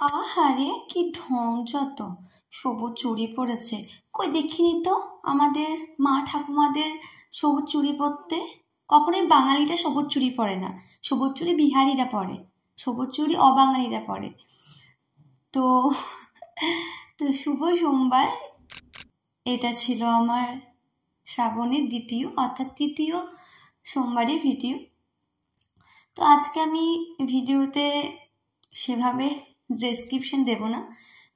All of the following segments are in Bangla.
আহারে কি ঢং যত! সবুজ চুড়ি পরেছে। কই দেখিনি তো আমাদের মা ঠাকুমাদের সবুজ চুড়ি পরতে। কখনোই বাঙালিটা সবুজ চুড়ি পরে না। সবুজ চুড়ি বিহারিরা পরে, সবুজ চুড়ি অবাঙালিরা পরে। তো তো শুভ সোমবার। এটা ছিল আমার শ্রাবণের দ্বিতীয় অর্থাৎ তৃতীয় সোমবারের ভিডিও। তো আজকে আমি ভিডিওতে সেভাবে ডেসক্রিপশন দেব না,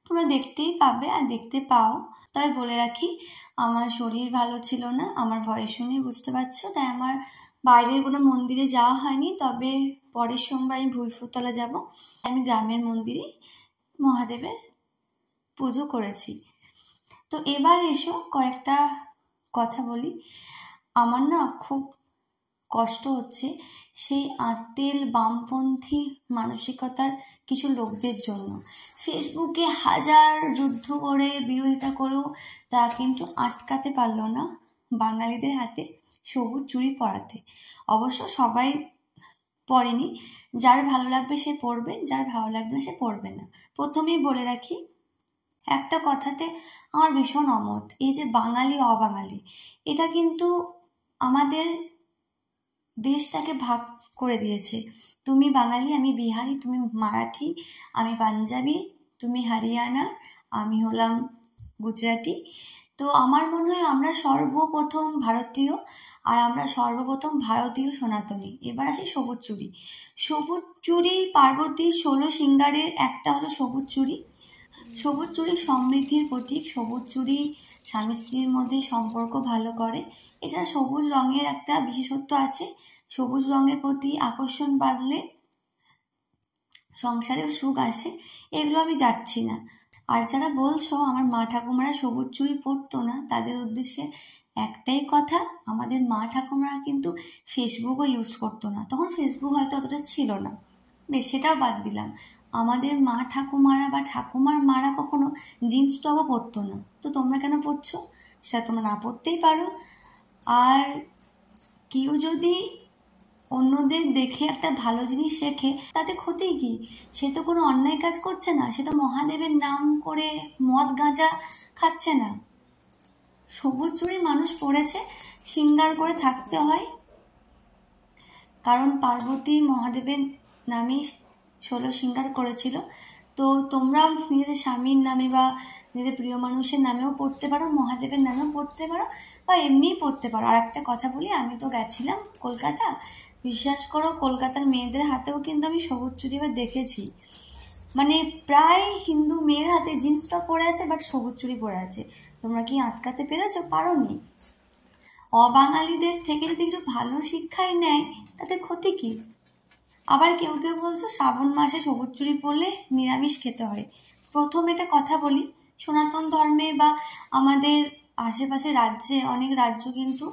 তোমরা দেখতেই পাবে আর দেখতে পাও। তবে বলে রাখি, আমার শরীর ভালো ছিল না, আমার ভয়েস শুনে বুঝতে পারছো, তাই আমার বাইরের কোনো মন্দিরে যাওয়া হয়নি। তবে পরের সোমবার আমি ভুইফুরতলা যাব। আমি গ্রামের মন্দিরে মহাদেবের পুজো করেছি। তো এবার এসো কয়েকটা কথা বলি। আমার না খুব কষ্ট হচ্ছে সেই আঁতেল বামপন্থী মানসিকতার কিছু লোকদের জন্য। ফেসবুকে হাজার যুদ্ধ করে বিরোধিতা করেও তা কিন্তু আটকাতে পারলো না বাঙালিদের হাতে সবুজ চুড়ি পরাতে। অবশ্য সবাই পরেনি, যার ভালো লাগবে সে পরবে, যার ভালো লাগবে না সে পরবে না। প্রথমেই বলে রাখি, একটা কথাতে আমার ভীষণ অমত। এই যে বাঙালি অবাঙালি, এটা কিন্তু আমাদের দেশটাকে ভাগ করে দিয়েছে। তুমি বাঙালি, আমি বিহারি, তুমি মারাঠি, আমি পাঞ্জাবি, তুমি হরিয়ানা, আমি হলাম গুজরাটি। তো আমার মনে হয় আমরা সর্বপ্রথম ভারতীয়, আর আমরা সর্বপ্রথম ভারতীয় সনাতনী। এবার আসি সবুজ চুড়ি। সবুজ চুড়ি পার্বতীর 16 সিঙ্গারের একটা হলো সবুজ চুড়ি। সবুজ চুড়ি সমৃদ্ধির প্রতীক। সবুজ চুড়ি স্বামী স্ত্রীর মধ্যে সম্পর্ক ভালো করে। এছাড়া সবুজ রঙের একটা বিশেষত্ব আছে, সবুজ রঙের প্রতি আকর্ষণ বাড়লে সংসারেও সুখ আসে। এগুলো আমি যাচ্ছি না। আর যারা বলছো আমার মা ঠাকুমারা সবুজ চুড়ি পরতো না, তাদের উদ্দেশ্যে একটাই কথা, আমাদের মা ঠাকুমারা কিন্তু ফেসবুকও ইউজ করতো না। তখন ফেসবুক হয়তো অতটা ছিল না, বেশ সেটাও বাদ দিলাম। আমাদের মা ঠাকুমারা বা ঠাকুমার মারা কখনো জিন্স টপও পরতো না। তো তোমরা কেন পরছো? সেটা তোমরা না পরতেই পারো। আর কেউ যদি অন্যদের দেখে একটা ভালো জিনিস শেখে, তাতে ক্ষতি কি? সে তো কোনো অন্যায় কাজ করছে না, সে তো মহাদেবের নাম করে মদ গাঁজা খাচ্ছে না। সবুজ চুড়ি মানুষ পড়েছে শৃঙ্গার করে থাকতে হয়, কারণ পার্বতী মহাদেবের নামে 16 সিঙ্গার করেছিল। তো তোমরা নিজেদের স্বামীর নামে বা নিজেদের প্রিয় মানুষের নামেও পড়তে পারো, মহাদেবের নামেও পড়তে পারো, বা এমনিই পড়তে পারো। আর একটা কথা বলি, আমি তো গেছিলাম কলকাতা, বিশ্বাস করো কলকাতার মেয়েদের হাতেও কিন্তু আমি সবুজ চুড়ি এবার দেখেছি। মানে প্রায় হিন্দু মেয়ের হাতে জিন্স টপ পরে আছে, বাট সবুজ চুড়ি পরে আছে। তোমরা কি আটকাতে পেরেছো? পারোনি। অবাঙালিদের থেকে যদি কিছু ভালো শিক্ষাই নেয়, তাতে ক্ষতি কি? আবার কেউ কেউ বলছো শ্রাবণ মাসে সবুজ চুড়ি পরলে নিরামিষ খেতে হয়। প্রথম এটা কথা বলি, সনাতন ধর্মে বা আমাদের আশেপাশে রাজ্যে অনেক রাজ্য কিন্তু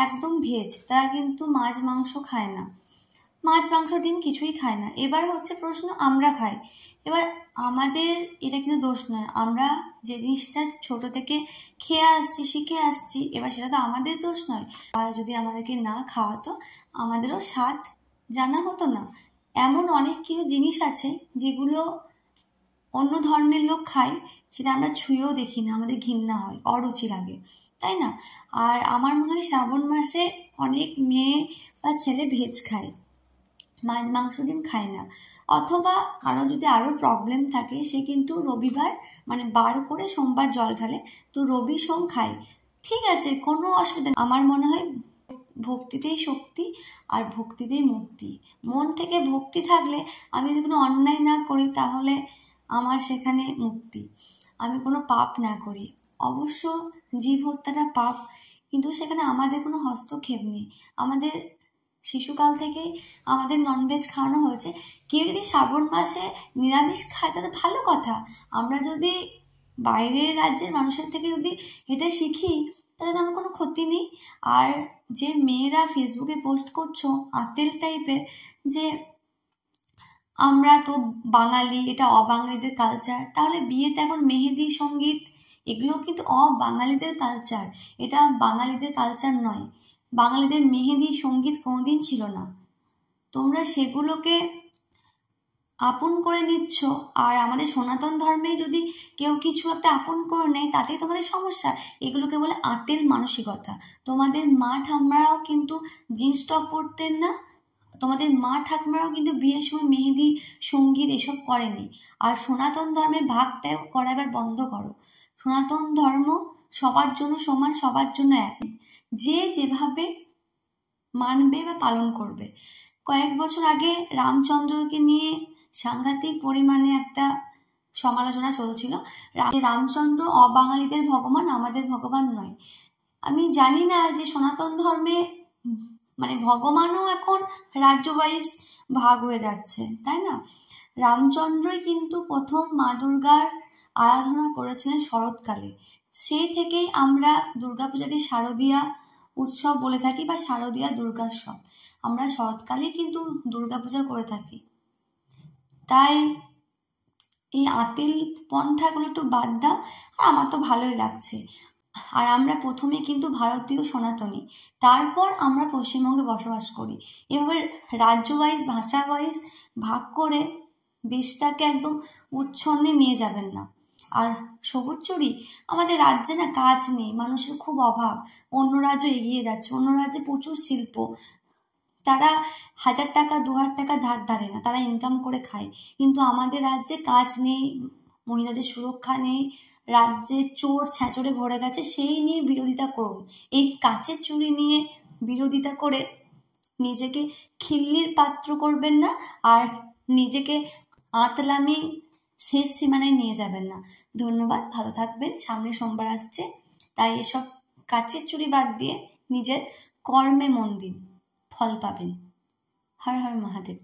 একদম ভেজ, তারা কিন্তু মাছ মাংস খায় না, মাছ মাংস ডিম কিছুই খায় না। এবার হচ্ছে প্রশ্ন, আমরা খাই। এবার আমাদের এটা কিন্তু দোষ নয়, আমরা যে জিনিসটা ছোট থেকে খেয়ে আসছি, শিখে আসছি, এবার সেটা তো আমাদের দোষ নয়। আর যদি আমাদেরকে না খাওয়াতো, আমাদেরও স্বাদ জানা হতো না। এমন অনেক কিছু জিনিস আছে যেগুলো অন্য ধর্মের লোক খায়, সেটা আমরা ছুঁয়েও দেখি না, আমাদের ঘৃণা হয়, অরুচি লাগে, তাই না? আর আমার মনে হয় শ্রাবণ মাসে অনেক মেয়ে বা ছেলে ভেজ খায়, মাছ মাংস ডিম খায় না। অথবা কারো যদি আরও প্রবলেম থাকে, সে কিন্তু রবিবার মানে বার করে সোমবার জল ঢালে, তো রবি সোম খায়, ঠিক আছে, কোনো অসুবিধা নেই। আমার মনে হয় ভক্তিতেই শক্তি আর ভক্তিতেই মুক্তি। মন থেকে ভক্তি থাকলে আমি যদি কোনো অন্যায় না করি, তাহলে আমার সেখানে মুক্তি। আমি কোনো পাপ না করি, অবশ্য জীব হত্যাটা পাপ, কিন্তু সেখানে আমাদের কোনো হস্তক্ষেপ নেই। আমাদের শিশুকাল থেকে আমাদের ননভেজ খাওয়ানো হয়েছে। কেউ যদি শ্রাবণ মাসে নিরামিষ খায়, তাহলে ভালো কথা। আমরা যদি বাইরের রাজ্যের মানুষের থেকে যদি এটা শিখি, তাহলে আমার কোনো ক্ষতি নেই। আর যে মেয়েরা ফেসবুকে পোস্ট করছো আতেল টাইপের, যে আমরা তো বাঙালি, এটা অবাঙালিদের কালচার, তাহলে বিয়েতে এখন মেহেদি সঙ্গীত এগুলো কিন্তু অবাঙালিদের কালচার, এটা বাঙালিদের কালচার নয়। বাঙালিদের মেহেদি সঙ্গীত কোনোদিন ছিল না। তোমরা সেগুলোকে আপন করে নিচ্ছ, আর আমাদের সনাতন ধর্মে যদি কেউ কিছু একটা আপন করে নেয় তাতেই তোমাদের সমস্যা। এগুলোকে বলে আতেল মানসিকতা। তোমাদের মা ঠাম্মারাও কিন্তু জিন্স টপ পরতেন না, তোমাদের মা ঠাকুমারাও কিন্তু বিয়ের সময় মেহেদি সঙ্গীত এসব করেনি। আর সনাতন ধর্মের ভাগটা করা এবার বন্ধ করো। সনাতন ধর্ম সবার জন্য সমান, সবার জন্য এক, যে যেভাবে মানবে বা পালন করবে। কয়েক বছর আগে রামচন্দ্রকে নিয়ে সাংঘাতিক পরিমাণে একটা সমালোচনা চলছিল, রামচন্দ্র অবাঙালিদের ভগবান, আমাদের ভগবান নয়। আমি জানি না যে সনাতন ধর্মে মানে ভগবানও এখন রাজ্য ওয়াইজ ভাগ হয়ে যাচ্ছে, তাই না? রামচন্দ্রই কিন্তু প্রথম মা দুর্গার আরাধনা করেছিলেন শরৎকালে। সেই থেকেই আমরা দুর্গাপূজাকে শারদীয়া উৎসব বলে থাকি বা শারদীয়া দুর্গোৎসব। আমরা শরৎকালে কিন্তু দুর্গাপূজা করে থাকি। তাই এই আতিল পন্থাগুলো একটু বাদ দাও, আর আমার তো ভালোই লাগছে। আর আমরা প্রথমে কিন্তু ভারতীয় সনাতনী, তারপর আমরা পশ্চিমবঙ্গে বসবাস করি। এভাবে রাজ্য ওয়াইজ ভাষা ওয়াইজ ভাগ করে দেশটাকে একদম উচ্ছন্নে নিয়ে যাবেন না। আর সবুজ চুরি, আমাদের রাজ্যে না কাজ নেই, মানুষের খুব অভাব। অন্য রাজ্য এগিয়ে যাচ্ছে, অন্য রাজ্যে প্রচুর শিল্প, তারা 1000 টাকা 2000 টাকা ধার ধারে না, তারা ইনকাম করে খায়। কিন্তু আমাদের রাজ্যে কাজ নেই, মহিলাদের সুরক্ষা নেই, রাজ্যে চোর ছ্যাঁচড়ে ভরে গেছে। সেই নিয়ে বিরোধিতা করুন। এই কাচের চুড়ি নিয়ে বিরোধিতা করে নিজেকে খিল্লির পাত্র করবেন না, আর নিজেকে আতলামি শেষ সীমানায় নিয়ে যাবেন না। ধন্যবাদ, ভালো থাকবেন। সামনে সোমবার আসছে, তাই এসব কাচের চুড়ি বাদ দিয়ে নিজের কর্মে মন দিন, ফল পাবেন। হর হর মহাদেব।